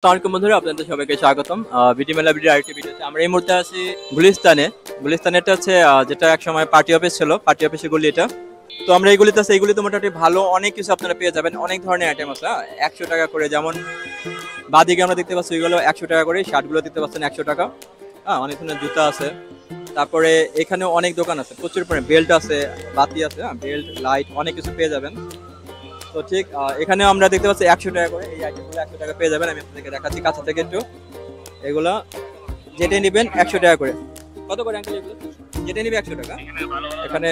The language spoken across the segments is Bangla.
আসসালামু বন্ধুরা, আপনাদের সবাইকে স্বাগতম বিটি মেলা ভিডিওর আরেকটি ভিডিওতে। আমরা এই মুহূর্তে আছি গুলিস্তানে এটা হচ্ছে যেটা একসময় পার্টি অফিস ছিল, পার্টি অফিসের গলি এটা। তো আমরা এই গলিতে আছি, এই গলিতে মোটামুটি ভালো অনেক কিছু আপনারা পেয়ে যাবেন, অনেক ধরনের আইটেম আছে। 100 টাকা করে, যেমন বাদিকে আমরা দেখতে পাচ্ছি ওইগুলো 100 টাকা করে, শার্টগুলো দেখতে পাচ্ছেন 100 টাকা। অনেক ধরনের জুতা আছে, তারপরে এখানে অনেক দোকান আছে, প্রচুর পরিমাণে বেল্ট আছে, বাতি আছে, বেল্ট লাইট অনেক কিছু পেয়ে যাবেন। তো ঠিক এখানে আমরা দেখতে পাচ্ছি 100 টাকা করে, এই আইটেমগুলো 100 টাকা পেয়ে যাবেন। আমি আপনাদেরকে দেখাচ্ছি কাছে থেকে একটু। এগুলো যেটা নেবেন 100 টাকা করে। কত করে আঙ্কেল এগুলো? যেটা নেবে 100 টাকা। এখানে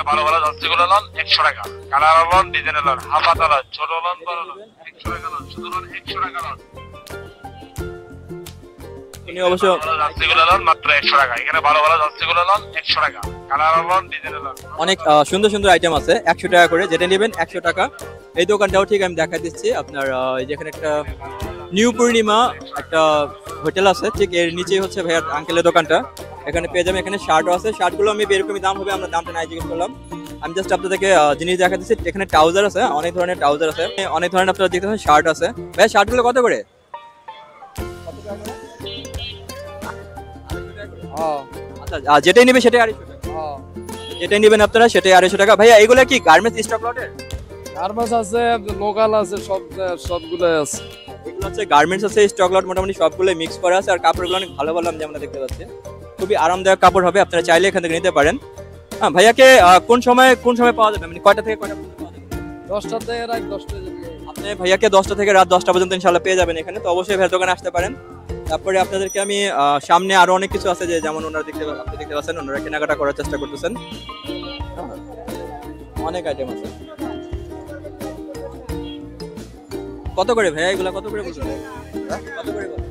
ভালো ভালো যাত্রীগুলো লন 100 টাকা, colour lawn, design lawn, half হাতা লন, ছোট লন, বড় লন 100 টাকা লন, শুধু লন 100 টাকা লন। তিনি অবশ্য যাত্রীগুলো লন মাত্র 100 টাকা। এখানে ভালো ভালো যাত্রীগুলো লন 100 টাকা, কালার লন, ডিজাইন লন। অনেক সুন্দর সুন্দর আইটেম আছে 100 টাকা করে, যেটা নেবেন 100 টাকা। এই দোকানটাও ঠিক আমি দেখাই দিচ্ছি আপনার। যেখানে একটা নিউ পূর্ণিমা একটা হোটেল আছে, ঠিক এর নিচেই হচ্ছে ভাইয়ার আঙ্কেলের দোকানটা। এখানে পেয়ে যাবেন, এখানে শার্টও আছে, শার্টগুলো আমি এরকমই দাম হবে, আমরা দামটা নাই জিজ্ঞেস করলাম। আমি জাস্ট আপনাদেরকে জিনিস দেখা দিচ্ছি। এখানে ট্রাউজার আছে, অনেক ধরনের ট্রাউজার আছে, অনেক ধরনের আপনারা দেখতে পাচ্ছেন শার্ট আছে। ভাইয়া শার্টগুলো কত করে? আচ্ছা, যেটাই নেবে সেটাই 250 টাকা। যেটাই নেবেন আপনারা সেটাই 250 টাকা। ভাইয়া এগুলো কি গার্মেন্টস স্টক লটের? গার্মেন্টস আছে, লোকাল আছে, সবগুলো আছে। এগুলো হচ্ছে গার্মেন্টস আছে, স্টক লট মোটামুটি সবগুলো মিক্স করা আছে। আর কাপড়গুলো অনেক ভালো ভালো আমরা দেখতে পাচ্ছি, খুবই আরামদায়ক কাপড় হবে, আপনারা চাইলে এখান থেকে নিতে পারেন। হ্যাঁ, ভাইয়াকে কোন সময় পাওয়া যাবে, মানে কয়টা থেকে কয়টা পর্যন্ত পাওয়া যাবে? 10টা থেকে রাত 10টা। আপনি ভাইয়াকে 10টা থেকে রাত 10টা পর্যন্ত ইনশাআল্লাহ পেয়ে যাবেন এখানে। তো অবশ্যই ভাইয়ের দোকানে আসতে পারেন। তারপরে আপনাদেরকে আমি সামনে আরো অনেক কিছু আছে, যে যেমন ওনারা আপনি দেখতে পাচ্ছেন ওনারা কেনাকাটা করার চেষ্টা করতেছেন। অনেক আইটেম আছে। কত করে ভাইয়া এগুলা, কত করে বলছেন? কত করে বলেন?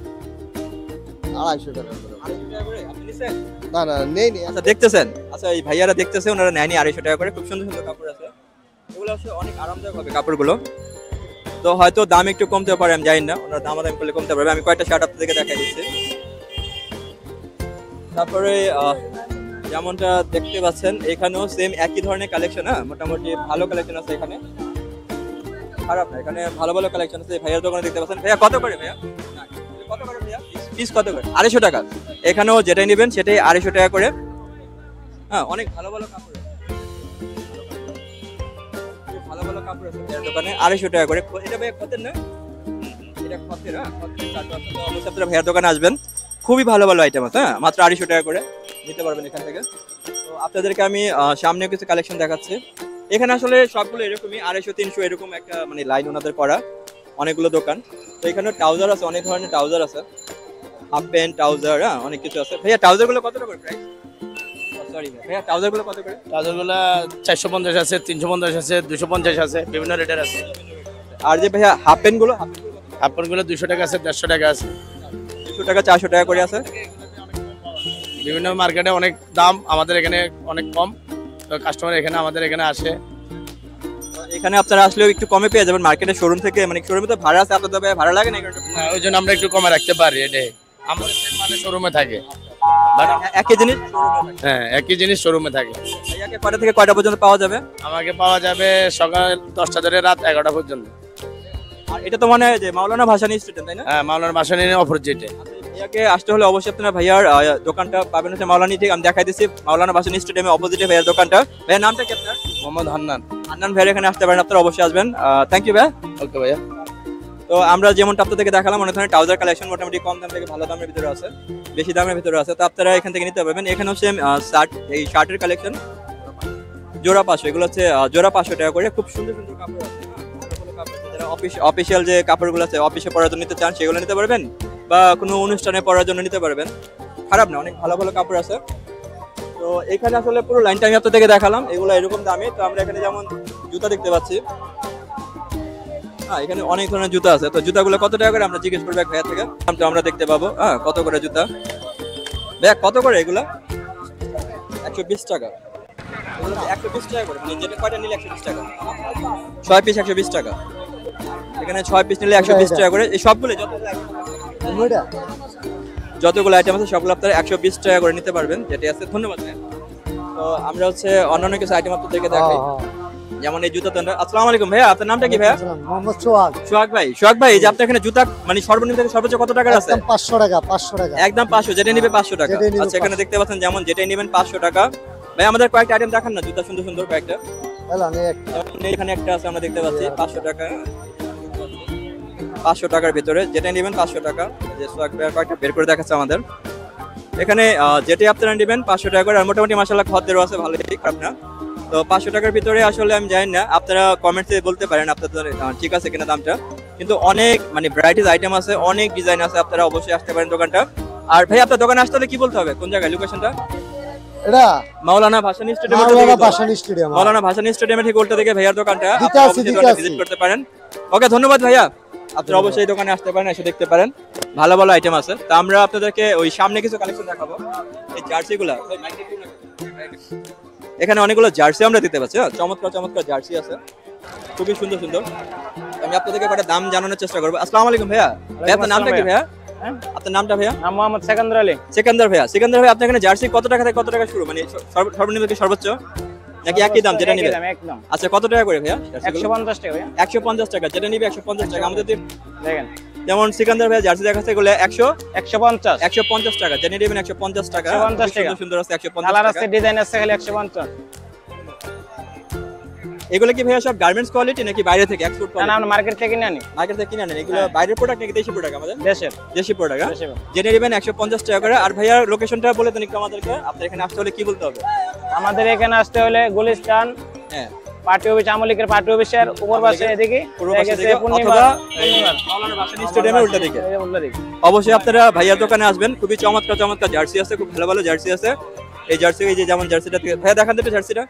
250 টাকা। 250 টাকা করে আপনি নিছেন? না না, নেই নি। আচ্ছা, দেখতেছেন? আচ্ছা, এই ভাইয়ারা দেখতেছে, ওনারা নেয়নি 250 টাকা করে। খুব সুন্দর সুন্দর কাপড় আছে, এগুলো আসলে অনেক আরামদায়ক হবে কাপড়গুলো। তো হয়তো দাম একটু কমতে পারে, আমি জানি না, ওনারা দামাদামি করলে কমতে পারবে। আমি কয়েকটা শার্ট আপনাদেরকে দেখাই দিচ্ছি। তারপরে যেমনটা দেখতে পাচ্ছেন এখানেও সেম একই ধরনের কালেকশন। মোটামুটি ভালো কালেকশন আছে এখানে, খারাপ না, এখানে ভালো ভালো কালেকশন আছে। ভাইয়ার দোকানে দেখতে পাচ্ছেন। ভাইয়া কত করে ভাইয়া? কত করে ভাইয়া পিস? কত করে? 250 টাকা। এখানেও যেটাই নেবেন সেটাই 250 টাকা করে। অনেক ভালো ভালো কাপড় আছে, ভালো ভালো কাপড় আছে ভাইয়ার দোকানে, 250 টাকা করে। এটা ভাইয়া খতের না? এটা খতের। খতের কাপড় আছে। তো অবশ্যই আপনারা ভাইয়ার দোকানে আসবেন, খুবই ভালো ভালো আইটেম আছে। মাত্র 250 টাকা করে নিতে পারবেন এখান থেকে। তো আপনাদেরকে আমি সামনে কিছু কালেকশন দেখাচ্ছি। এখানে আসলে সবগুলো এরকমই 250-300 এরকম একটা মানে লাইন ওনাদের করা, অনেকগুলো দোকান। তো এখানে ট্রাউজার আছে, অনেক ধরনের ট্রাউজার আছে, হাফ প্যান্ট, ট্রাউজার, অনেক কিছু আছে। ভাইয়া ট্রাউজারগুলো কত টাকা করে প্রাইস? সরি ভাইয়া, ট্রাউজারগুলো কত করে? ট্রাউজারগুলো 450 আছে, 350 আছে, 250 আছে, বিভিন্ন রেটের আছে। আর যে ভাইয়া হাফ প্যান্টগুলো, হাফ প্যান্টগুলো 200 টাকা আছে, 150 টাকা আছে, 200 টাকা, 400 টাকা করে আছে। বিভিন্ন মার্কেটে অনেক দাম, আমাদের এখানে অনেক কম। তো কাস্টমার এখানে আমাদের এখানে আসে। এখানে আপনারা আসলেও একটু কমে পেয়ে যাবেন মার্কেটের শোরুম থেকে। মানে শোরুমে তো ভাড়া আছে, আপনাদের ভাড়া লাগে না? ওই জন্য আমরা একটু কমে রাখতে পারি। এটাই আমাদের মানে শোরুমে থাকে। একই জিনিস, হ্যাঁ, একই জিনিস শোরুমে থাকে। ভাইয়াকে কয়টা থেকে কয়টা পর্যন্ত পাওয়া যাবে? আমাকে পাওয়া যাবে সকাল 10টা ধরে রাত 11টা পর্যন্ত। আর এটা তো মানে যে মাওলানা ভাসানী স্ট্রিট, তাই না? হ্যাঁ, মাওলানা ভাসানী অপোজিটে। ভাইয়াকে আসতে হলে অবশ্যই আপনারা ভাইয়ার দোকানটা পাবেন হচ্ছে মাওলানি, ঠিক আমি দেখাই দিচ্ছি, মাওলানা ভাসানী স্টেডিয়ামের অপোজিটে ভাইয়ার দোকানটা। ভাইয়ার নামটা কি আপনার? মোহাম্মদ হান্নান। হান্নান ভাইয়ার এখানে আসতে পারেন, আপনারা অবশ্যই আসবেন। থ্যাংক ইউ ভাইয়া। ওকে ভাইয়া। তো আমরা যেমনটা আপনাদেরকে দেখালাম, অনেক ধরনের ট্রাউজার কালেকশন মোটামুটি কম দাম থেকে ভালো দামের ভিতরে আছে, বেশি দামের ভিতরে আছে। তো আপনারা এখান থেকে নিতে পারবেন। এখানেও সেম শার্ট, এই শার্টের কালেকশন জোড়া 500, এগুলো হচ্ছে জোড়া 500 টাকা করে। খুব সুন্দর সুন্দর কাপড় আছে, ভালো ভালো কাপড় আছে। যারা অফিসিয়াল যে কাপড়গুলো আছে, অফিসে পরার জন্য নিতে চান সেগুলো নিতে পারবেন, বা কোনো অনুষ্ঠানে পরার জন্য নিতে পারবেন। খারাপ না, অনেক ভালো ভালো কাপড় আছে। তো এখানে আসলে পুরো লাইনটা আমি আপনাদেরকে দেখালাম, এগুলো এরকম দামে। তো আমরা এখানে যেমন জুতা দেখতে পাচ্ছি, এখানে অনেক ধরনের জুতা আছে। তো জুতাগুলো কত টাকা করে আমরা জিজ্ঞেস করবো এক ভাইয়া থেকে, তো আমরা দেখতে পাবো কত করে জুতা। ভাইয়া কত করে এগুলা? 120 টাকা। এগুলো 120 টাকা করে, মানে যেটা কয়টা নিলে 120 টাকা, 6 পিস 120 টাকা। এখানে 6 পিস নিলে 120 টাকা করে। এই সবগুলো যতগুলো আইটেম আছে সবগুলো আপনারা 120 টাকা করে নিতে পারবেন, যেটি আছে। ধন্যবাদ ভাইয়া। তো আমরা হচ্ছে অন্যান্য কিছু আইটেম আপনাদেরকে দেখাই। যেমন এই জুতা তো আসসালামু আলাইকুম ভাইয়া, আপনার নামটা কি ভাইয়া? মোহাম্মদ সোহাগ। সোহাগ ভাই, সোহাগ ভাই, এই যে আপনার এখানে জুতা মানে সর্বনিম্ন থেকে সর্বোচ্চ কত টাকার আছে? একদম 500 টাকা, 500 টাকা। একদম 500, যেটা নিবে 500 টাকা। যেটাই নিবে আচ্ছা, এখানে দেখতে পাচ্ছেন যেমন যেটাই নেবেন 500 টাকা। ভাই আমাদের কয়েকটা আইটেম দেখান না, জুতা সুন্দর সুন্দর কয়েকটা। হ্যালো, আমি একটা যেমন এখানে একটা আছে আমরা দেখতে পাচ্ছি 500 টাকা, 500 টাকার ভিতরে যেটা নেবেন 500 টাকা। যে সোহাগ ভাই কয়েকটা বের করে দেখাচ্ছে আমাদের এখানে, যেটাই আপনারা নেবেন 500 টাকা করে। আর মোটামুটি মাশাআল্লাহ খদ্দেরও আছে, ভালোই, খারাপ না। তো 500 টাকার ভিতরে আসলে আমি জানি না, আপনারা কমেন্টসে বলতে পারেন আপনাদের ঠিক আছে কিনা দামটা। কিন্তু অনেক মানে ভ্যারাইটিস আইটেম আছে, অনেক ডিজাইন আছে, আপনারা অবশ্যই আসতে পারেন দোকানটা। আর ভাই আপনার দোকানে আসতে হলে কি বলতে হবে, কোন জায়গায় লোকেশনটা? এটা মাওলানা ভাসানী স্টেডিয়াম, মাওলানা ভাসানী স্টেডিয়াম। মাওলানা ভাসানী স্টেডিয়ামের ঠিক উল্টো দিকে ভাইয়ার দোকানটা, দিতে আসি। ভিজিট করতে পারেন। ওকে, ধন্যবাদ ভাইয়া। আপনারা অবশ্যই দোকানে আসতে পারেন, এসে দেখতে পারেন, ভালো ভালো আইটেম আছে। তা আমরা আপনাদেরকে ওই সামনে কিছু কালেকশন দেখাবো, এই জার্সিগুলা। এখানে অনেকগুলো জার্সি আমরা দিতে পারছি, চমৎকার চমৎকার জার্সি আছে, খুবই সুন্দর সুন্দর। আমি আপনাদেরকে কয়েকটা দাম জানানোর চেষ্টা করবো। আসসালামু আলাইকুম ভাইয়া, ভাই আপনার নামটা কি ভাইয়া? আপনার নামটা ভাইয়া? নাম মোহাম্মদ সেকান্দর আলী। সেকান্দর ভাইয়া, সেকান্দর ভাই, আপনার এখানে জার্সি কত টাকা থেকে কত টাকা শুরু, মানে সর্বনিম্ন থেকে সর্বোচ্চ, নাকি একই দাম যেটা নিবে? একদম। আচ্ছা, কত টাকা করে ভাইয়া? 150 টাকা ভাইয়া। 150 টাকা, যেটা নিবে 150 টাকা। আমাদের দেখেন, যেমন সিকান্দার ভাই জার্সি দেখাচ্ছে এগুলো 150 টাকা, যেটা নেবেন 150 টাকা। 150 টাকা। সুন্দর আছে 150 কালার টাকা। আছে, ডিজাইন আছে, খালি 150। এগুলো কি ভাইয়া সব গার্মেন্টস কোয়ালিটি নাকি বাইরে থেকে এক্সপোর্ট না কোয়ালিটি? না, আমরা মার্কেট থেকে কিনে আনি। মার্কেট থেকে কিনে আনেন এগুলো? বাইরের প্রোডাক্ট নাকি দেশি প্রোডাক্ট? আমাদের দেশের। দেশি প্রোডাক্ট। দেশের। যেটা নেবেন 150 টাকা করে। আর ভাইয়ার লোকেশনটা বলে দেন একটু আমাদেরকে, আপনার এখানে আসতে হলে কি বলতে হবে? আমাদের এখানে আসতে হলে গুলিস্তান, হ্যাঁ, পার্টি অফিস, আমলিকের পার্টি অফিসের উপর পাশে, এদিকে পূর্ব পাশে থেকে, অথবা মাওলানা ভাসানী স্টেডিয়ামের উল্টা দিকে। অবশ্যই আপনারা ভাইয়ার দোকানে আসবেন, খুবই চমৎকার চমৎকার জার্সি আছে, খুব ভালো ভালো জার্সি আছে। এই জার্সি, এই যে যেমন জার্সিটা ভাইয়া দেখান তো জার্সিটা,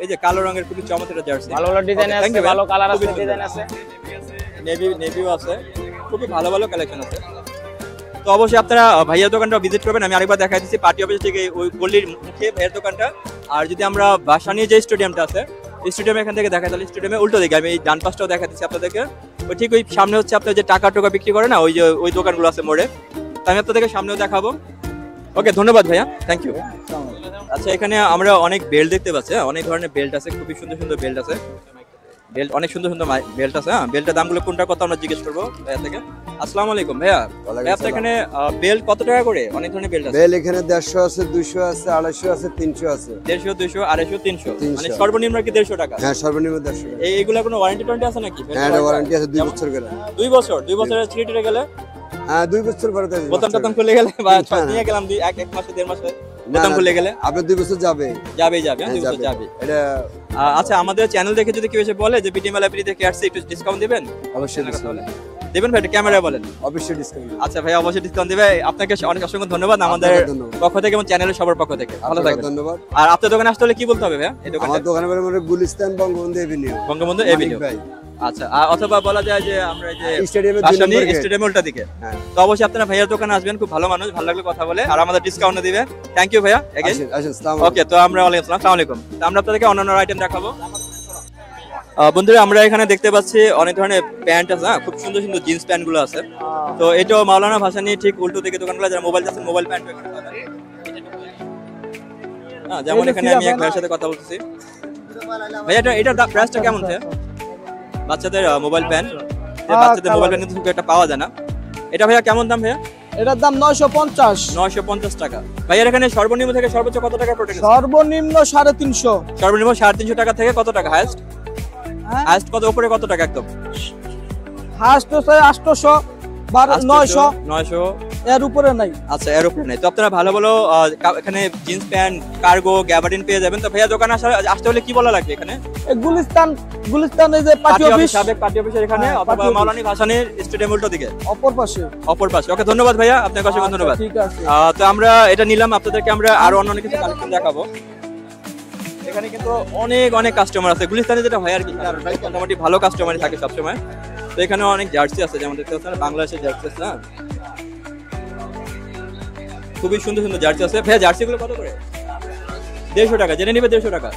এই যে কালো রঙের খুবই চমৎকার জার্সি, ভালো ভালো ডিজাইন Okay, thank আছে, you, ভালো ভাই। কালার খুবই আছে, সুন্দর। ডিজাইন আছে, নেভিও আছে, খুবই ভালো ভালো কালেকশন আছে। তো অবশ্যই আপনারা ভাইয়ার দোকানটা ভিজিট করবেন। আমি আরেকবার দেখাই দিচ্ছি, পার্টি অফিস থেকে ওই গলির মুখে ভাইয়ার দোকানটা। আর যদি আমরা ভাসানী যে স্টেডিয়ামটা আছে, স্টেডিয়াম এখান থেকে দেখাই, তাহলে স্টেডিয়ামে উল্টো দিকে আমি এই ডান পাশটাও দেখা দিচ্ছি আপনাদেরকে। ওই ঠিক ওই সামনে হচ্ছে আপনার যে টাকা টোকা বিক্রি করে না, ওই যে ওই দোকানগুলো আছে মোড়ে, তো আমি আপনাদেরকে সামনেও দেখাবো। ওকে, ধন্যবাদ ভাইয়া, থ্যাংক ইউ। আচ্ছা, এখানে আমরা অনেক বেল্ট দেখতে পাচ্ছি, অনেক ধরনের বেল্ট আছে, খুবই সুন্দর সুন্দর বেল্ট আছে, বেল্ট অনেক সুন্দর সুন্দর বেল্ট আছে। বেল্টের দামগুলো কোনটা কত আমরা জিজ্ঞেস করবো ভাইয়া থেকে। আসসালামু আলাইকুম ভাইয়া, ভাই আপনার এখানে বেল্ট কত টাকা করে? অনেক ধরনের বেল্ট আছে। বেল এখানে 150 আছে, 200 আছে, 250 আছে, 300 আছে। 150, 200, 250, 300, 300 মানে সর্বনিম্ন কি 150 টাকা? হ্যাঁ, সর্বনিম্ন 150 টাকা। এইগুলা কোনো ওয়ারেন্টি টোয়ারেন্টি আছে নাকি? হ্যাঁ, এটা ওয়ারেন্টি আছে 2 বছর করে। 2 বছর, 2 বছরের ছিঁড়ে গেলে, হ্যাঁ 2 বছর পরে দেবে। বোতাম টোতাম খুলে গেলে বা না, না। নিয়ে গেলাম এক মাসে 1.5 মাসে না, বোতাম না, খুলে গেলে আপনার 2 বছর যাবে। যাবে, হ্যাঁ, হ্যাঁ, 2 বছর যাবে। এটা আচ্ছা, আমাদের চ্যানেল দেখে যদি কেউ এসে বলে যে বিটি মেলা বিটি থেকে আসছে, একটু ডিসকাউন্ট দিবেন? অবশ্যই ডিসকাউন্ট। দিবেন ভাই, ক্যামেরা বলেন। অবশ্যই ডিসকাউন্ট। আচ্ছা ভাই, অবশ্যই ডিসকাউন্ট দিবে। আপনাকে অনেক অসংখ্য ধন্যবাদ আমাদের আপনাকে ধন্যবাদ। পক্ষ থেকে এবং চ্যানেলের সবার পক্ষ থেকে। ভালো আপনাকে থাকবেন। ধন্যবাদ। আর আপনার দোকানে আসতে হলে কি বলতে হবে ভাইয়া? এই দোকানে আমার দোকানের বাড়ি গুলিস্তান, বঙ্গবন্ধু এভিনিউ, বঙ্গবন্ধু মানিক এভিনিউ। ভাই। আচ্ছা, অথবা বলা যায় যে আমরা এই যে স্টেডিয়ামের 2 ভাসানী নম্বর গেট। স্টেডিয়ামের উল্টা দিকে। হ্যাঁ। তো অবশ্যই আপনারা ভাইয়ার দোকানে আসবেন, খুব ভালো মানুষ, ভালো লাগলে কথা বলে, আর আমাদের ডিসকাউন্ট দিবে। থ্যাংক ইউ ভাইয়া এগেইন। আসেন, আসেন, আসসালামু ওকে, তো আমরা ওয়ালাইকুম আসসালাম, আসসালামু আলাইকুম। তো আমরা আপনাদেরকে অন্যান্য আইটেম দেখাবো। বন্ধুরা, আমরা এখানে দেখতে পাচ্ছি অনেক ধরনের প্যান্ট আছে, খুব সুন্দর সুন্দর জিন্স প্যান্ট গুলো আছে। তো এটাও মাওলানা ভাসানী ঠিক উল্টো দিকে দোকানগুলো, যারা মোবাইল চাচ্ছেন মোবাইল প্যান্ট এখানে পাবেন। হ্যাঁ, যেমন এখানে আমি এক ভাইয়ের সাথে কথা বলতেছি। ভাইয়া এটার প্রাইসটা কেমন ভাইয়া? বাচ্চাদের মোবাইল প্যান্ট, বাচ্চাদের মোবাইল প্যান্ট কিন্তু খুব একটা পাওয়া যায় না। এটা ভাইয়া কেমন দাম ভাইয়া? এটার দাম 950। 950 টাকা। ভাইয়ার এখানে সর্বনিম্ন থেকে সর্বোচ্চ কত টাকা প্রোডাক্ট? সর্বনিম্ন 350। সর্বনিম্ন 350 টাকা থেকে কত টাকা হাইস্ট? হাইস্ট কত উপরে কত টাকা একদম? হাস্ট 800, 900, 900 এর উপরে নাই। আচ্ছা, এর উপরে নেই। তো আপনারা ভালো ভালো এখানে জিন্স প্যান্ট, কার্গো, গ্যাবার্ডিন পেয়ে যাবেন। তো ভাইয়া দোকানে আসতে হলে কি বলা লাগবে এখানে? এই গুলিস্তান এই যে পার্টি অফিস, সাবেক পার্টি অফিসের এখানে, হ্যাঁ, অথবা পার্টি অফিস। মাওলানা ভাসানীর স্টেডিয়াম উল্টো দিকে অপর পাশে। অপর পাশে। ওকে, ধন্যবাদ ভাইয়া, আপনাকে অসংখ্য আচ্ছা, ধন্যবাদ। ঠিক আছে। তো আমরা এটা নিলাম, আপনাদেরকে আমরা আরো অন্যান্য কিছু কালেকশন দেখাবো। এখানে কিন্তু অনেক অনেক কাস্টমার আছে, গুলিস্তানে যেটা হয় আর কি, মোটামুটি ভালো কাস্টমারই থাকে সবসময়। তো এখানে অনেক জার্সি আছে, যেমন দেখতে পাচ্ছেন বাংলাদেশের জার্সি আছে, না খুবই সুন্দর সুন্দর জার্সি আছে। ভাইয়া জার্সি গুলো কত করে? 150 টাকা, জেনে নিবে 150 টাকা।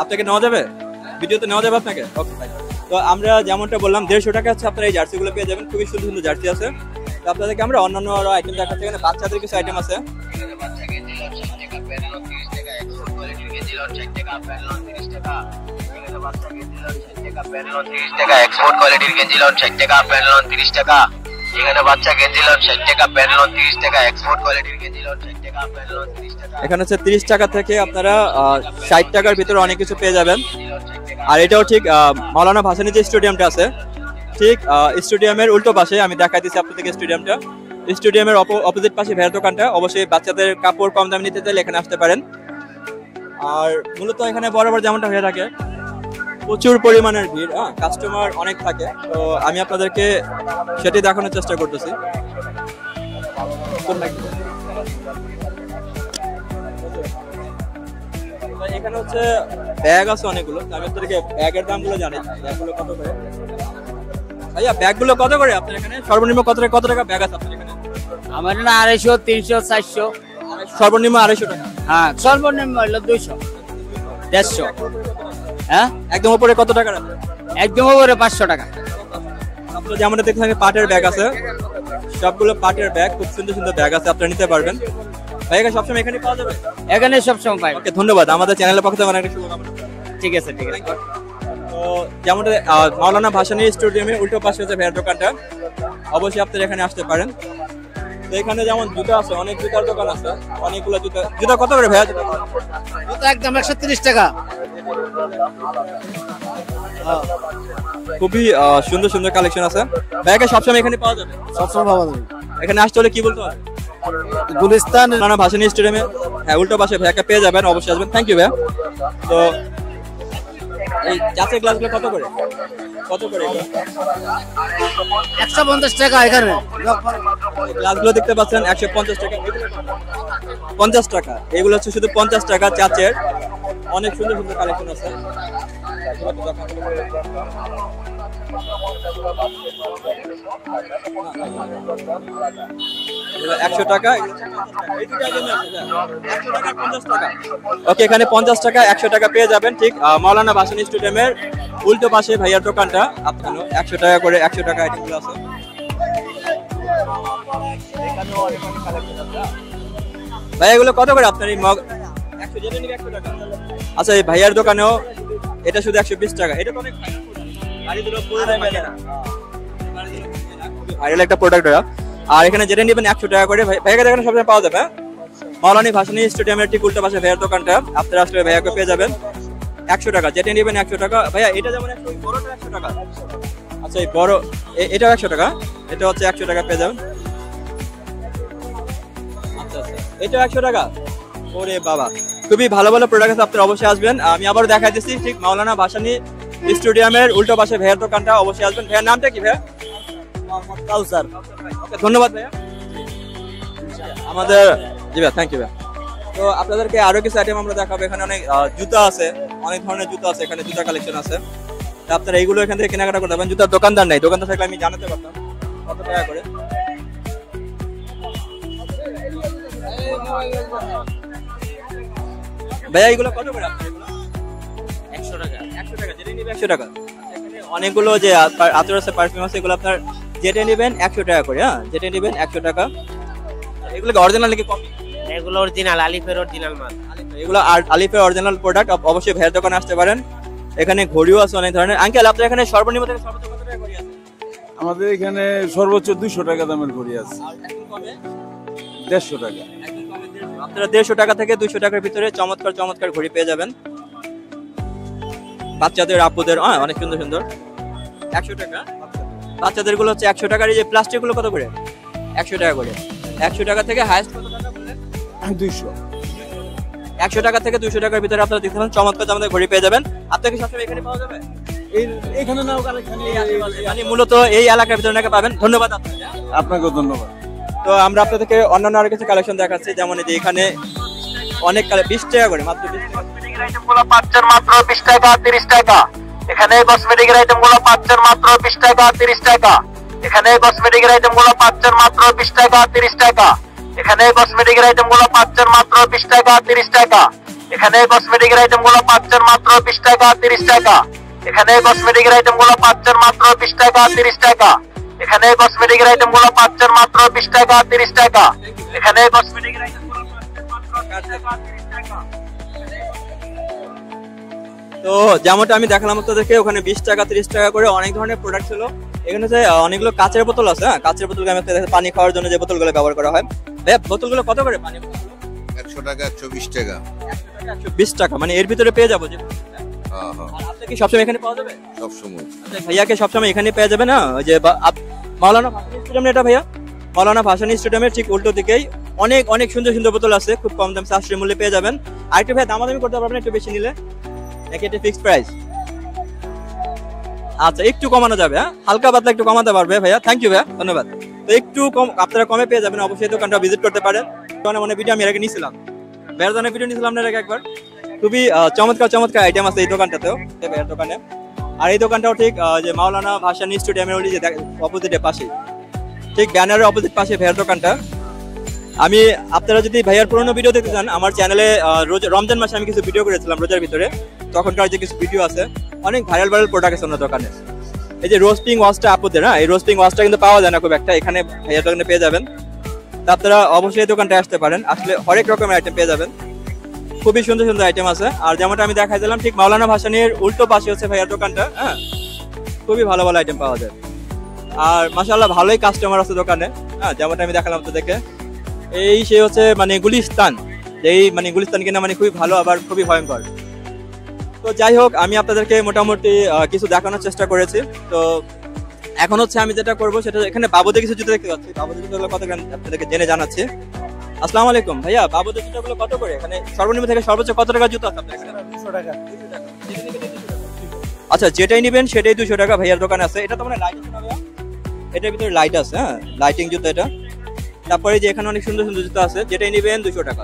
আপনাকে নেওয়া যাবে, ভিডিওতে নেওয়া যাবে আপনাকে? ওকে ভাই। তো আমরা যেমনটা বললাম 150 টাকা হচ্ছে আপনারা এই জার্সি গুলো পেয়ে যাবেন, খুবই সুন্দর সুন্দর জার্সি আছে। তো আপনাদেরকে আমরা অন্যান্য আরো আইটেম দেখাচ্ছি। এখানে বাচ্চাদের কিছু আইটেম আছে। টাকা এক্সপোর্ট কোয়ালিটির গেঞ্জি লন 60 টাকা, প্যান্ট লন 30 টাকা। এখানে বাচ্চা গেঞ্জি লন 60 টাকা, প্যান্ট লন 30 টাকা, এক্সপোর্ট কোয়ালিটির গেঞ্জি লন 60 টাকা, প্যান্ট লন 30 টাকা। এখানে হচ্ছে 30 টাকা থেকে আপনারা 60 টাকার ভিতরে অনেক কিছু পেয়ে যাবেন। আর এটাও ঠিক মাওলানা ভাসানী যে স্টেডিয়ামটা আছে ঠিক স্টেডিয়ামের উল্টো পাশে, আমি দেখাই দিচ্ছি আপনাদেরকে স্টেডিয়ামটা। স্টেডিয়ামের অপোজিট পাশে ভেড়ার দোকানটা। অবশ্যই বাচ্চাদের কাপড় কম দামে নিতে চাইলে এখানে আসতে পারেন। আর মূলত এখানে বরাবর যেমনটা হয়ে থাকে প্রচুর পরিমাণের ভিড়, কাস্টমার অনেক থাকে। তো আমি আপনাদেরকে সেটি দেখানোর চেষ্টা করতেছি। এখানে হচ্ছে ব্যাগ আছে অনেকগুলো, আমি আপনাদেরকে ব্যাগের দামগুলো জানি। ব্যাগগুলো কত করে ভাইয়া? ব্যাগগুলো কত করে আপনার এখানে? সর্বনিম্ন কত টাকা ব্যাগ আছে আপনার এখানে? আমার না 250, 300, 400। সর্বনিম্ন 250 টাকা। হ্যাঁ, সর্বনিম্ন হলো 200, 150। হ্যাঁ, একদম উপরে কত টাকা আছে? একদম উপরে 500 টাকা। আপনারা যেমন দেখতে থাকেন পাটের ব্যাগ আছে, সবগুলো পাটের ব্যাগ, খুব সুন্দর সুন্দর ব্যাগ আছে, আপনারা নিতে পারবেন। ভাইয়া সবসময় এখানে পাওয়া যাবে? এখানে সবসময় পাই। ওকে, ধন্যবাদ। আমাদের চ্যানেলের পক্ষ থেকে অনেক শুভকামনা। ঠিক আছে, ঠিক আছে। তো যেমনটা মাওলানা ভাসানী স্টেডিয়ামে উল্টো পাশে হচ্ছে ভেড়ার দোকানটা, অবশ্যই আপনারা এখানে আসতে পারেন। তো এখানে যেমন জুতা আছে, অনেক জুতার দোকান আছে, অনেকগুলো জুতা কত করে ভাইয়া? জুতা একদম 130 টাকা। খুবই সুন্দর সুন্দর কালেকশন আছে। ভাইয়াকে সবসময় এখানে পাওয়া যাবে? সবসময় পাওয়া যাবে। এখানে আসতে হলে কি বলতে হবে? গুলিস্তান মাওলানা ভাসানী স্টেডিয়ামে উল্টো পাশে ভাইয়াকে পেয়ে যাবেন, অবশ্যই আসবেন। থ্যাংক ইউ ভাইয়া। তো এই জাতের গ্লাসগুলো কত করে? কত করে? 150 টাকা এখানে। গ্লাসগুলো দেখতে পাচ্ছেন 150 টাকা, 50 টাকা। এগুলো হচ্ছে শুধু 50 টাকা। চাচের অনেক সুন্দর সুন্দর কালেকশন আছে। 100 টাকা। ওকে, এখানে 50 টাকা, 100 টাকা পেয়ে যাবেন। ঠিক মাওলানা ভাসানী স্টেডিয়ামের উল্টো পাশে ভাইয়ার দোকানটা। আপনার 100 টাকা করে 100 টাকা আইটেমগুলো আছে। ভাই এগুলো কত করে আপনার এই মগ? 100 যেটা নিবে 100 টাকা। আচ্ছা, এই ভাইয়ার দোকানেও এটা শুধু 120 টাকা। এটা তো অনেক ভাইরাল একটা প্রোডাক্ট। আর এখানে যেটা নেবেন 100 টাকা করে। ভাইয়াকে এখানে সবসময় পাওয়া যাবে। মাওলানা ভাসানী স্টেডিয়ামের ঠিক উল্টো পাশে ভাইয়ার দোকানটা, আপনারা আসলে ভাইয়াকে পেয়ে যাবেন 100 টাকা। যেটা নেবেন 100 টাকা। ভাইয়া এটা যেমন বড়টা 100 টাকা। আচ্ছা, এই বড় এটাও 100 টাকা। এটা হচ্ছে 100 টাকা পেয়ে যাবেন। আচ্ছা, এটাও 100 টাকা। ওরে বাবা, খুবই ভালো ভালো প্রোডাক্ট আছে, আপনারা অবশ্যই আসবেন। আমি আবার দেখাই দিচ্ছি, ঠিক মাওলানা ভাসানী স্টেডিয়ামের উল্টো পাশে ভাইয়ার দোকানটা, অবশ্যই আসবেন। ভাইয়ার নামটা কি ভাইয়া? কাউসার। ওকে, ধন্যবাদ ভাইয়া আমাদের। জি ভাই, থ্যাংক ইউ ভাইয়া। তো আপনাদেরকে আরো কিছু আইটেম আমরা দেখাবো। এখানে অনেক জুতা আছে, অনেক ধরনের জুতা আছে, এখানে জুতা কালেকশন আছে। আপনারা এইগুলো এখান থেকে কেনাকাটা করতে পারবেন। জুতার দোকানদার নাই, দোকানদার থাকলে আমি জানাতে পারতাম কত টাকা করে। ভাইয়া এগুলো কত করে আপনার? 100 টাকা। 100 টাকা, যেটা নিবে 100 টাকা। এখানে অনেকগুলো যে আতর আছে, পারফিউম আছে, এগুলো আপনার যেটা নেবেন 100 টাকা করে। হ্যাঁ, যেটা নেবেন 100 টাকা। এগুলো কি অরিজিনাল নাকি কপি? এগুলো অরিজিনাল, আলিফের অরিজিনাল মাল। এগুলো আলিফের অরিজিনাল প্রোডাক্ট, অবশ্যই ভাইয়ের দোকানে আসতে পারেন। এখানে ঘড়িও আছে অনেক ধরনের। আঙ্কেল, আপনার এখানে সর্বনিম্ন থেকে সর্বোচ্চ কত টাকা ঘড়ি আছে? আমাদের এখানে সর্বোচ্চ 200 টাকা দামের ঘড়ি আছে। আর একদম কমে 150 টাকা। আপনারা 150 টাকা থেকে 200 টাকার ভিতরে চমৎকার চমৎকার ঘড়ি পেয়ে যাবেন। বাচ্চাদের, আপুদের অনেক সুন্দর সুন্দর। 100 টাকা। বাচ্চাদের গুলো হচ্ছে 100 টাকার। এই যে প্লাস্টিক গুলো কত করে? 100 টাকা করে। 100 টাকা থেকে হাইয়েস্ট কত টাকা বললেন? 200। 100 টাকা থেকে 200 টাকার ভিতরে আপনারা দেখতে পাবেন চমৎকার চমৎকার ঘড়ি পেয়ে যাবেন। আপনাকে সবসময় এখানে পাওয়া যাবে? এখানে নাও কালেকশন, মানে মূলত এই এলাকার ভিতরে নাকি পাবেন। ধন্যবাদ আপনাকে। আপনাকেও ধন্যবাদ। তো আমরা আপনাদেরকে অন্যান্য আরো কিছু কালেকশন দেখাচ্ছি। যেমন এই যে এখানে অনেক 20 টাকা করে, মাত্র 20 টাকা। আইটেমগুলো পাচ্ছেন মাত্র 20 টাকা, 30 টাকা। এখানে কসমেটিকের আইটেমগুলো পাচ্ছেন মাত্র 20 টাকা, 30 টাকা। এখানে কসমেটিকের আইটেমগুলো পাচ্ছেন মাত্র 20 টাকা, 30 টাকা। এখানে কসমেটিকের আইটেমগুলো পাচ্ছেন মাত্র 20 টাকা, 30 টাকা। এখানে কসমেটিকের আইটেমগুলো পাচ্ছেন মাত্র 20 টাকা, 30 টাকা। এখানে কসমেটিকের আইটেমগুলো পাচ্ছেন মাত্র 20 টাকা, 30 টাকা। এখানে কসমেটিকের আইটেমগুলো পাচ্ছেন মাত্র 20 টাকা, 30 টাকা। এখানে কসমেটিকের আইটেমগুলো পাচ্ছেন মাত্র 20 টাকা, 30 টাকা। তো যেমনটা আমি দেখালাম আপনাদেরকে, ওখানে 20 টাকা 30 টাকা করে অনেক ধরনের প্রোডাক্ট ছিল। এখানে যে অনেকগুলো কাঁচের বোতল আছে, হ্যাঁ কাঁচের বোতল আমি আপনাদের পানি খাওয়ার জন্য যে বোতলগুলো ব্যবহার করা হয়। ভাইয়া বোতলগুলো কত করে? পানি 100 টাকা 120 টাকা। 120 টাকা, মানে এর ভিতরে পেয়ে যাবো যে। হ্যাঁ হ্যাঁ, আর আপনি কি সবসময় এখানে পাওয়া যাবে? সব সময়। আচ্ছা, ভাইয়াকে সবসময় এখানে পেয়ে যাবে না? ওই যে মাওলানা ভাসানী স্টেডিয়াম, এটা ভাইয়া মাওলানা ভাসানী স্টেডিয়ামের ঠিক উল্টো দিকেই অনেক অনেক সুন্দর সুন্দর বোতল আছে, খুব কম দাম, সাশ্রয়ী মূল্যে পেয়ে যাবেন। আর একটু ভাইয়া দামাদামি করতে পারবেন একটু বেশি নিলে, নাকি এটা ফিক্সড প্রাইস? আচ্ছা, একটু কমানো যাবে, হ্যাঁ হালকা পাতলা একটু কমাতে পারবে ভাইয়া। থ্যাংক ইউ ভাইয়া, ধন্যবাদ। তো একটু কম আপনারা কমে পেয়ে যাবেন, অবশ্যই দোকানটা ভিজিট করতে পারেন। মানে ভিডিও আমি এর আগে নিয়েছিলাম, ভাইয়ার দোকানে ভিডিও নিয়েছিলাম আপনার আগে একবার। খুবই চমৎকার চমৎকার আইটেম আছে এই দোকানটাতেও, ভাইয়ার দোকানে। আর এই দোকানটাও ঠিক যে মাওলানা ভাসানী স্টেডিয়ামের ওই যে অপোজিটের পাশে, ঠিক ব্যানারের অপোজিট পাশে ভাইয়ার দোকানটা। আমি আপনারা যদি ভাইয়ার পুরোনো ভিডিও দেখতে চান, আমার চ্যানেলে রমজান মাসে আমি কিছু ভিডিও করেছিলাম রোজার ভিতরে, তখনকার যে কিছু ভিডিও আছে, অনেক ভাইরাল ভাইরাল প্রোডাক্ট আছে ওনার দোকানে। এই যে রোস্টিং ওয়াশটা আপুদের, না এই রোস্টিং ওয়াশটা কিন্তু পাওয়া যায় না খুব একটা, এখানে ভাইয়ার দোকানে পেয়ে যাবেন। তা আপনারা অবশ্যই এই দোকানটা আসতে পারেন, আসলে হরেক রকমের আইটেম পেয়ে যাবেন, খুবই সুন্দর সুন্দর আইটেম আছে। আর যেমনটা আমি দেখাই দিলাম, ঠিক মাওলানা ভাসানীর উল্টো পাশে হচ্ছে ভাইয়ার দোকানটা, হ্যাঁ খুবই ভালো ভালো আইটেম পাওয়া যায়। আর মাশাআল্লাহ ভালোই কাস্টমার আছে দোকানে, হ্যাঁ যেমনটা আমি দেখালাম তো দেখে। এই সে হচ্ছে মানে গুলিস্তান, এই মানে গুলিস্তান কিনা মানে খুবই ভালো, আবার খুবই ভয়ঙ্কর। তো যাই হোক, আমি আপনাদেরকে মোটামুটি কিছু দেখানোর চেষ্টা করেছি। তো এখন হচ্ছে আমি যেটা করবো সেটা, এখানে বাবুদের কিছু জুতো দেখতে পাচ্ছি, বাবুদের জুতোগুলো কত আপনাদেরকে জেনে জানাচ্ছি। আসসালামু আলাইকুম ভাইয়া, বাবুদের জুতোগুলো কত করে? এখানে সর্বনিম্ন থেকে সর্বোচ্চ কত টাকা জুতো আছে আপনার এখানে? 200 টাকা। আচ্ছা, যেটাই নেবেন সেটাই 200 টাকা ভাইয়ার দোকান আছে। এটা তো মানে লাইট আছে না ভাইয়া? এটার ভিতরে লাইট আছে, হ্যাঁ লাইটিং জুতো এটা। তারপরে যে এখানে অনেক সুন্দর সুন্দর জুতো আছে, যেটাই নেবেন 200 টাকা।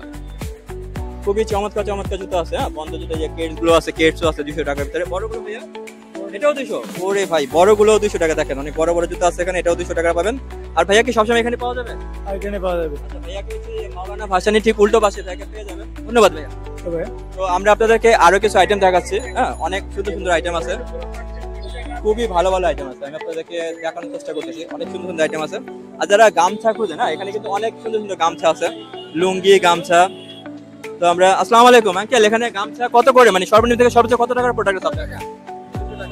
খুবই চমৎকার চমৎকার জুতো আছে, হ্যাঁ বন্ধ জুতো, যে কেটস গুলো আছে, কেটসও আছে 200 টাকার ভিতরে। বড়গুলো ভাইয়া এটাও 200? ওরে ভাই, বড়গুলো 200 টাকা। দেখেন অনেক বড় বড় জুতো আছে এখানে, এটাও 200 টাকা পাবেন। আর ভাইয়া কি সবসময় এখানে পাওয়া যাবে? এখানে পাওয়া যাবে। আচ্ছা, ভাইয়াকে মাওলানা ভাসানী ঠিক উল্টো পাশে ভাইয়াকে পেয়ে যাবেন। ধন্যবাদ ভাইয়া। তো আমরা আপনাদেরকে আরো কিছু আইটেম দেখাচ্ছি, হ্যাঁ অনেক সুন্দর সুন্দর আইটেম আছে, খুবই ভালো ভালো আইটেম আছে। আমি আপনাদেরকে দেখানোর চেষ্টা করতেছি, অনেক সুন্দর সুন্দর আইটেম আছে। আর যারা গামছা খুঁজে না, এখানে কিন্তু অনেক সুন্দর সুন্দর গামছা আছে, লুঙ্গি গামছা। তো আমরা আসসালামু আলাইকুম আঙ্কেল, এখানে গামছা কত করে, মানে সর্বনিম্ন থেকে সর্বোচ্চ কত টাকার প্রোডাক্ট আছে আপনার?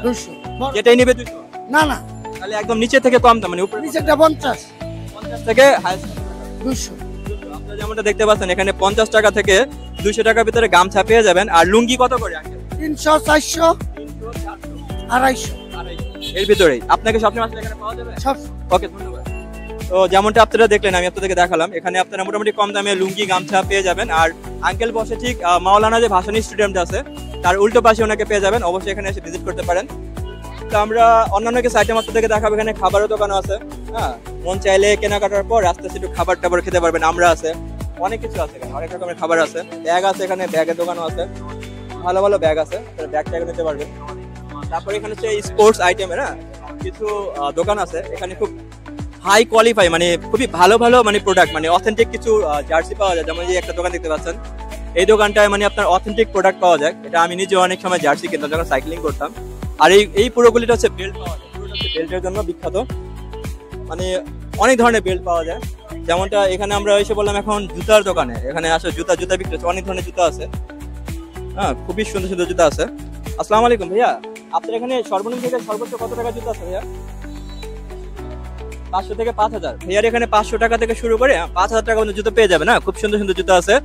200। যেটাই নিবে 200? না না, তাহলে একদম নিচে থেকে কম দাম, মানে উপরে নিচেরটা 50। 50 থেকে হাইস্ট 200। আপনারা যেমনটা দেখতে পাচ্ছেন, এখানে 50 টাকা থেকে 200 টাকার ভিতরে গামছা পেয়ে যাবেন। আর লুঙ্গি কত করে আঙ্কেল? 300, 400, 250। এর ভিতরেই আপনাকে সবসময় আসলে এখানে পাওয়া যাবে সব। ওকে, ধন্যবাদ। তো যেমনটা আপনারা দেখলেন, আমি আপনাদেরকে দেখালাম, এখানে আপনারা মোটামুটি কম দামে লুঙ্গি গামছা পেয়ে যাবেন। আর আঙ্কেল বসে ঠিক মাওলানা যে ভাসানী স্টেডিয়ামটা আছে তার উল্টো পাশে ওনাকে পেয়ে যাবেন, অবশ্যই এখানে এসে ভিজিট করতে পারেন। তো আমরা অন্যান্য কিছু আইটেম আপনাদেরকে দেখাবো, এখানে খাবারের দোকানও আছে, হ্যাঁ মন চাইলে কেনাকাটার পর রাস্তায় একটু খাবার টাবার খেতে পারবেন। আমরা আছে, অনেক কিছু আছে এখানে, অনেক রকমের খাবার আছে, ব্যাগ আছে, এখানে ব্যাগের দোকানও আছে, ভালো ভালো ব্যাগ আছে, আপনারা ব্যাগ ট্যাগ নিতে পারবেন। তারপরে এখানে হচ্ছে স্পোর্টস আইটেমের কিছু দোকান আছে, এখানে খুব হাই কোয়ালিফাই, মানে খুবই ভালো ভালো মানে প্রোডাক্ট, মানে অথেন্টিক কিছু জার্সি পাওয়া যায়। যেমন এই একটা দোকান দেখতে পাচ্ছেন, এই দোকানটায় মানে আপনার অথেন্টিক প্রোডাক্ট পাওয়া যায়। এটা আমি নিজে অনেক সময় জার্সি কিনতাম যখন সাইক্লিং করতাম। আর এই পুরোগুলিটা হচ্ছে বেল্ট পাওয়া যায়, পুরোটা হচ্ছে বেল্টের জন্য বিখ্যাত, মানে অনেক ধরনের বেল্ট পাওয়া যায়। যেমনটা এখানে আমরা এসে বললাম এখন জুতার দোকানে, এখানে আসলে জুতা বিক্রি হচ্ছে, অনেক ধরনের জুতা আছে, হ্যাঁ খুবই সুন্দর সুন্দর জুতা আছে। আসসালামু আলাইকুম ভাইয়া, আপনার এখানে সর্বনিম্ন থেকে সর্বোচ্চ কত টাকা জুতা আছে ভাইয়া? 500 থেকে 5000। ভাইয়ার এখানে 500 টাকা থেকে শুরু করে 5000 টাকা পর্যন্ত জুতো পেয়ে যাবে, না খুব সুন্দর সুন্দর জুতো আছে।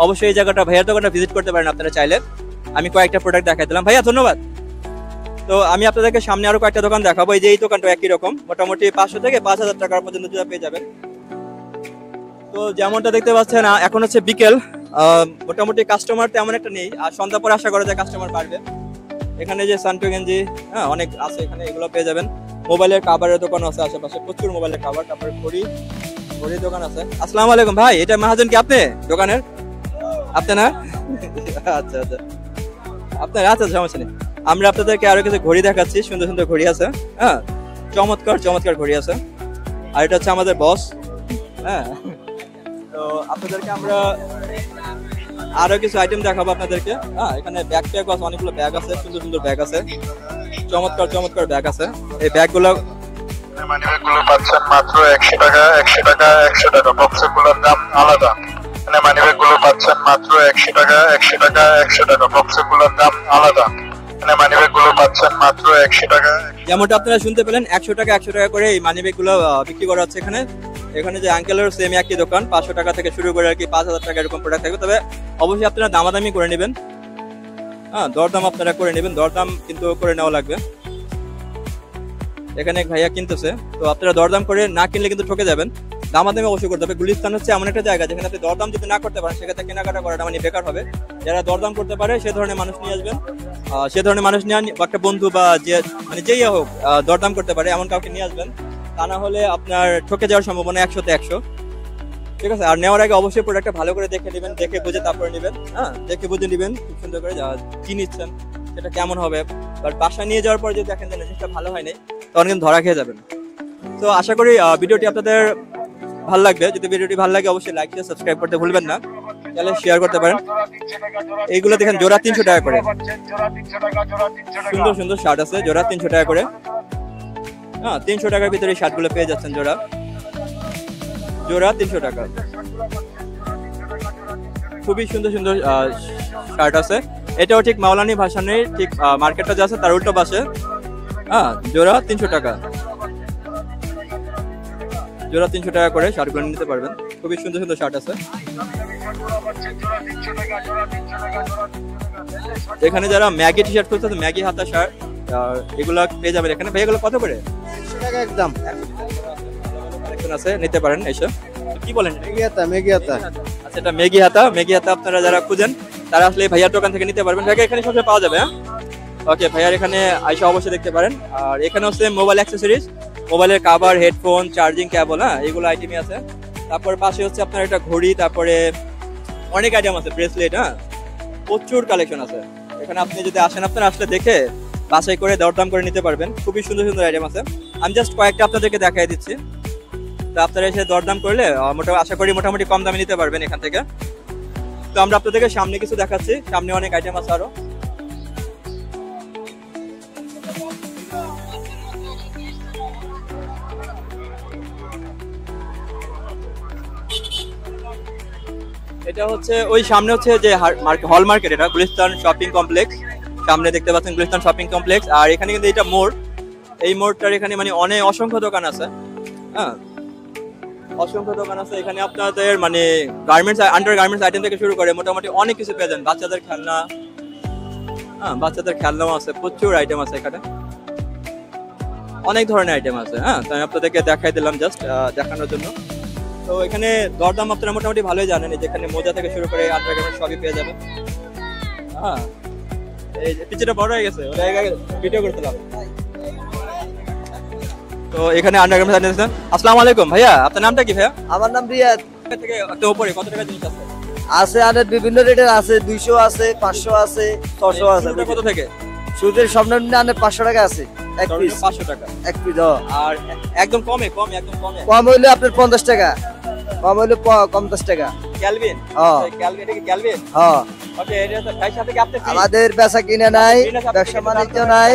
অবশ্যই এই জায়গাটা ভাইয়ার দোকানটা ভিজিট করতে পারেন আপনারা চাইলে। আমি কয়েকটা প্রোডাক্ট দেখাই দিলাম ভাইয়া, ধন্যবাদ। তো আমি আপনাদেরকে সামনে আরো কয়েকটা দোকান দেখাবো। এই যে এই দোকানটা একই রকম, মোটামুটি 500 থেকে 5000 টাকার পর্যন্ত জুতো পেয়ে যাবেন। তো যেমনটা দেখতে পাচ্ছেন, এখন হচ্ছে বিকেল, মোটামুটি কাস্টমার তেমন একটা নেই, আর সন্ধ্যা পর আশা করা যায় কাস্টমার বাড়বে। এখানে যে সান্টু গেঞ্জি, হ্যাঁ অনেক আছে এখানে, এগুলো পেয়ে যাবেন। মোবাইলের কাভারের দোকান আছে আশেপাশে, প্রচুর মোবাইলের কাভার, তারপরে ঘড়ির দোকান আছে। আসসালামু আলাইকুম ভাই, এটা মহাজন কি আপনি দোকানের? আপনি না? আচ্ছা আচ্ছা, আপনার আচ্ছা, সমস্যা নেই। আমরা আপনাদেরকে আরো কিছু ঘড়ি দেখাচ্ছি, সুন্দর সুন্দর ঘড়ি আছে, হ্যাঁ চমৎকার চমৎকার ঘড়ি আছে। আর এটা হচ্ছে আমাদের বস, হ্যাঁ। তো আপনাদেরকে আমরা আরো কিছু আইটেম দেখাবো আপনাদেরকে, হ্যাঁ এখানে ব্যাগ ট্যাগ আছে, অনেকগুলো ব্যাগ আছে, সুন্দর সুন্দর ব্যাগ আছে, চমৎকার চমৎকার ব্যাগ আছে। এই ব্যাগগুলো মানিব্যাগগুলো পাচ্ছেন মাত্র 100 টাকা 100 টাকা 100 টাকা। বক্সগুলোর দাম আলাদা। মানিব্যাগগুলো পাচ্ছেন মাত্র 100 টাকা 100 টাকা 100 টাকা। বক্সগুলোর দাম আলাদা। এখানে মানিব্যাগ গুলো পাচ্ছেন মাত্র 100 টাকা। যেমনটা আপনারা শুনতে পেলেন 100 টাকা করে এই মানি ব্যাগগুলো বিক্রি করা হচ্ছে এখানে। এখানে যে আঙ্কেলের সেম একই দোকান, 500 টাকা থেকে শুরু করে আর কি 5000 টাকা এরকম প্রোডাক্ট থাকবে। তবে অবশ্যই আপনারা দামাদামি করে নেবেন, হ্যাঁ দরদাম আপনারা করে নেবেন, দরদাম কিন্তু করে নেওয়া লাগবে। এখানে ভাইয়া কিনতেছে, তো আপনারা দরদাম করে না কিনলে কিন্তু ঠকে যাবেন। দামাদামি অবশ্যই করতে হবে। গুলিস্তান হচ্ছে এমন একটা জায়গা যেখানে আপনি দরদাম যদি না করতে পারেন সেক্ষেত্রে কেনাকাটা করাটা মানে বেকার হবে। যারা দরদাম করতে পারে সে ধরনের মানুষ নিয়ে আসবেন, সে ধরনের মানুষ নিয়ে একটা বন্ধু বা যে মানে যেই হোক দরদাম করতে পারে এমন কাউকে নিয়ে আসবেন, তা না হলে আপনার ঠকে যাওয়ার সম্ভাবনা 100-তে 100। ঠিক আছে, আর নেওয়ার আগে অবশ্যই প্রোডাক্টটা ভালো করে দেখে নেবেন, দেখে বুঝে তারপরে নেবেন। হ্যাঁ, দেখে বুঝে নেবেন খুব সুন্দর করে, কি নিচ্ছেন সেটা কেমন হবে। বাট বাসায় নিয়ে যাওয়ার পর যদি দেখেন যে জিনিসটা ভালো হয়নি তখন কিন্তু ধরা খেয়ে যাবেন। তো আশা করি ভিডিওটি আপনাদের ভালো লাগবে। যদি ভিডিওটি ভালো লাগে অবশ্যই লাইক দিয়ে সাবস্ক্রাইব করতে ভুলবেন না, তাহলে শেয়ার করতে পারেন। এইগুলো দেখেন জোড়া 300 টাকা করে, সুন্দর সুন্দর শার্ট আছে, জোড়া 300 টাকা করে। হ্যাঁ, 300 টাকার ভিতরে এই শার্টগুলো পেয়ে যাচ্ছেন, জোড়া 300 টাকা। খুবই সুন্দর সুন্দর শার্ট আছে। এটাও ঠিক মাওলানি ভাসানের ঠিক মার্কেটটা যে আছে তার উল্টো পাশে। হ্যাঁ, জোড়া 300 টাকা, জোড়া 300 টাকা করে শার্টগুলো নিতে পারবেন। খুবই সুন্দর সুন্দর শার্ট আছে এখানে। যারা ম্যাগি টি শার্ট খুঁজছে, ম্যাগি হাতা শার্ট এগুলো পেয়ে যাবেন এখানে। ভাই এগুলো কত করে? 100 টাকা একদম। কালেকশন আছে, নিতে পারেন এসে। কি বলেন? ম্যাগি হাতা। আচ্ছা, এটা ম্যাগি হাতা আপনারা যারা খুঁজেন তারা আসলে ভাইয়ার দোকান থেকে নিতে পারবেন। ভাইয়া এখানে সবসময় পাওয়া যাবে। হ্যাঁ, ওকে, ভাইয়ার এখানে আইসা অবশ্যই দেখতে পারেন। আর এখানে হচ্ছে মোবাইল অ্যাক্সেসরিজ, মোবাইলের কভার, হেডফোন, চার্জিং কেবল, হ্যাঁ এগুলো আইটেমই আছে। তারপর পাশে হচ্ছে আপনার একটা ঘড়ি, তারপরে অনেক আইটেম আছে, ব্রেসলেট, হ্যাঁ প্রচুর কালেকশন আছে এখানে। আপনি যদি আসেন আপনারা আসলে দেখে বাছাই করে দরদাম করে নিতে পারবেন। খুবই সুন্দর সুন্দর আইটেম আছে, আমি জাস্ট কয়েকটা আপনাদেরকে দেখাই দিচ্ছি। তো আপনারা এসে দরদাম করলে আশা করি মোটামুটি কম দামে নিতে পারবেন এখান থেকে। তো আমরা আপনাদেরকে সামনে কিছু দেখাচ্ছি, সামনে অনেক আইটেম আছে আরো। এটা হচ্ছে ওই সামনে হচ্ছে যে হল মার্কেট, এটা গুলিস্তান শপিং কমপ্লেক্স, সামনে দেখতে পাচ্ছেন গুলিস্তান শপিং কমপ্লেক্স। আর এখানে কিন্তু এটা মোড়, এই মোড়টার এখানে মানে অসংখ্য দোকান আছে। হ্যাঁ, অসংখ্য দোকান আছে এখানে। আপনাদের মানে গার্মেন্টস, আন্ডার গার্মেন্টস আইটেম থেকে শুরু করে মোটামুটি অনেক কিছু পেয়ে যান। বাচ্চাদের খেলনা, হ্যাঁ বাচ্চাদের খেলনাও আছে, প্রচুর আইটেম আছে এখানে, অনেক ধরনের আইটেম আছে। হ্যাঁ, তো আমি আপনাদেরকে দেখাই দিলাম জাস্ট দেখানোর জন্য। তো এখানে দরদাম আপনারা মোটামুটি ভালোই জানেন, যেখানে মোজা থেকে শুরু করে আন্ডার গার্মেন্টস সবই পেয়ে যাবেন। হ্যাঁ, এই পিছনে বড় হয়ে গেছে, ওটা ভিডিও করতেলাম। তো এখানে আন্ডার গার্মেন্টস আইটেম। আসসালামু আলাইকুম ভাইয়া, আপনার নামটা কি ভাইয়া? আমার নাম রিয়াদ। থেকে একটু উপরে কত টাকা জিনিস আছে? আছে আর বিভিন্ন রেটের আছে, 200 আছে, 500 আছে, 600 আছে। কত থেকে? সুদের সর্বনিম্ন 500 টাকা আছে এক পিস। 500 টাকা এক পিস। আর একদম কমে একদম কমে কম হইলে আপনার 50 টাকা, কম হইলে 50 টাকা। ক্যালভিন? হ্যাঁ, ক্যালভিন, এটা কি ক্যালভিন? হ্যাঁ। ওকে, এটা তো ভাই সাথে কি আপনি আমাদের বেচা কিনে নাই, ব্যবসা বাণিজ্য নাই,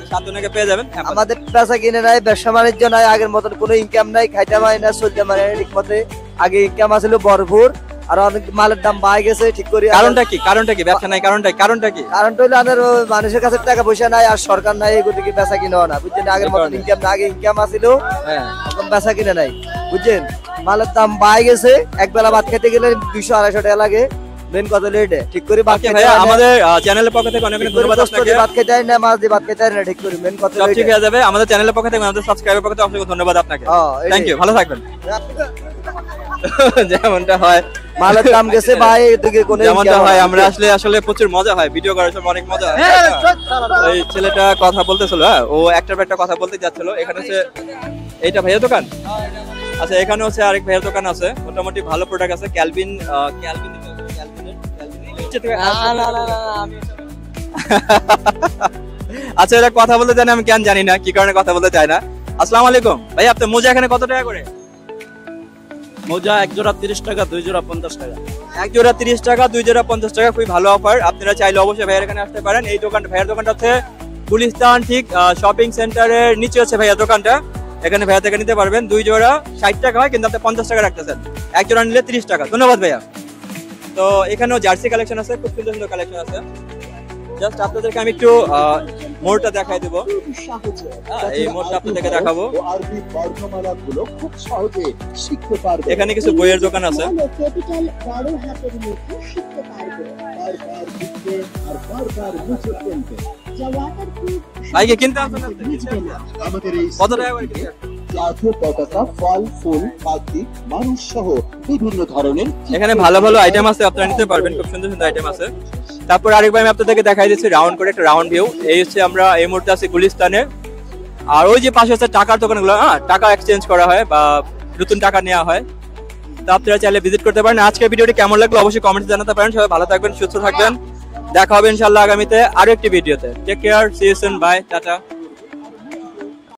সাতজনকে পেয়ে যাবেন। আমাদের বেচা কিনে নাই, ব্যবসা বাণিজ্য নাই, আগের মতন কোনো ইনকাম নাই, খাইতে পারি না, চলতে পারি না ঠিক মতে। আগে ইনকাম আছিল ভরপুর, আর অনেক মালের দাম বাড়ে গেছে ঠিক করে। কারণটা কি ব্যবসা নাই? কারণটা কি? কারণটা হলো আমাদের মানুষের কাছে টাকা পয়সা নাই, আর সরকার নাই, এগুলোকে বেচা কিনে না, বুঝছেন? আগের মতন ইনকাম না, আগে ইনকাম আছিল, এখন বেচা কিনে নাই, বুঝছেন? মালের দাম বাড়ে গেছে, একবেলা ভাত খেতে গেলে 200-250 টাকা লাগে। মেন কথা হলো এটা, ঠিক করে ভাত খেতে। আমাদের চ্যানেলের পক্ষ থেকে অনেক ধন্যবাদ আপনাকে। ভাত খেতে হয় না, মাছ দিয়ে ভাত খেতে হয় না, ঠিক করে মেন কথা সব ঠিক হয়ে যাবে। আমাদের চ্যানেলের পক্ষ থেকে, আমাদের সাবস্ক্রাইবার পক্ষ থেকে অসংখ্য ধন্যবাদ আপনাকে। থ্যাংক ইউ, ভালো থাকবেন। যেমনটা হয় মালের দাম গেছে ভাই, এদিকে কোন যেমনটা হয় আমরা আসলে প্রচুর মজা হয়, ভিডিও করার সময় অনেক মজা হয়। এই ছেলেটা কথা বলতেছিল, ও একটার পর একটা কথা বলতে যাচ্ছিল। এখানে হচ্ছে এইটা ভাইয়ের দোকান। আচ্ছা, এখানে হচ্ছে আরেক ভাইয়ের দোকান আছে, মোটামুটি ভালো প্রোডাক্ট আছে। ক্যালভিন আচ্ছা, এটা কথা বলতে জানি, আমি কেন জানি না কি কারণে কথা বলতে চাই না। আসসালামু আলাইকুম ভাই, আপনার মোজা এখানে কত টাকা করে? মোজা এক জোড়া 30 টাকা, 2 জোড়া 50 টাকা। এক জোড়া 30 টাকা, 2 জোড়া 50 টাকা, খুবই ভালো অফার। আপনারা চাইলে অবশ্যই ভাইয়ের এখানে আসতে পারেন। এই ভাইয়ের দোকানটা হচ্ছে গুলিস্তান ঠিক শপিং সেন্টারের নিচে হচ্ছে ভাইয়ের দোকানটা। এখানে ভাইয়া থেকে নিতে পারবেন। 2 জোড়া 60 টাকা হয়, কিন্তু আপনি 50 টাকা রাখতেছেন। এক জোড়া নিলে 30 টাকা। ধন্যবাদ ভাইয়া। তো এখানেও জার্সি কালেকশন আছে, খুব সুন্দর সুন্দর কালেকশন আছে। জাস্ট আপনাদেরকে আমি একটু মোড়টা দেখাই দেবো। এই মোড়টা আপনাদেরকে দেখাবো। এখানে কিছু বইয়ের দোকান আছে। ভাইকে কিনতে আসবেন কত টাকা করে কিনতে? ফল ফুল পাখি মানুষ সহ বিভিন্ন ধরনের এখানে ভালো ভালো আইটেম আছে, আপনারা নিতে পারবেন, খুব সুন্দর সুন্দর আইটেম আছে। তারপর আরেকবার আমি আপনাদেরকে দেখাই দিচ্ছি রাউন্ড করে একটা রাউন্ড ভিউ। এই হচ্ছে আমরা এই মুহূর্তে আছি গুলিস্তানে। আর ওই যে পাশে হচ্ছে টাকার দোকানগুলো, টাকা এক্সচেঞ্জ করা হয় বা নতুন টাকা নেওয়া হয়। তো আপনারা চাইলে ভিজিট করতে পারেন। আজকের ভিডিওটি কেমন লাগলো অবশ্যই কমেন্টে জানাতে পারেন। সবাই ভালো থাকবেন, সুস্থ থাকবেন। দেখা হবে ইনশাআল্লাহ আগামীতে আরো একটি ভিডিওতে। Take care, see you soon, bye, tata.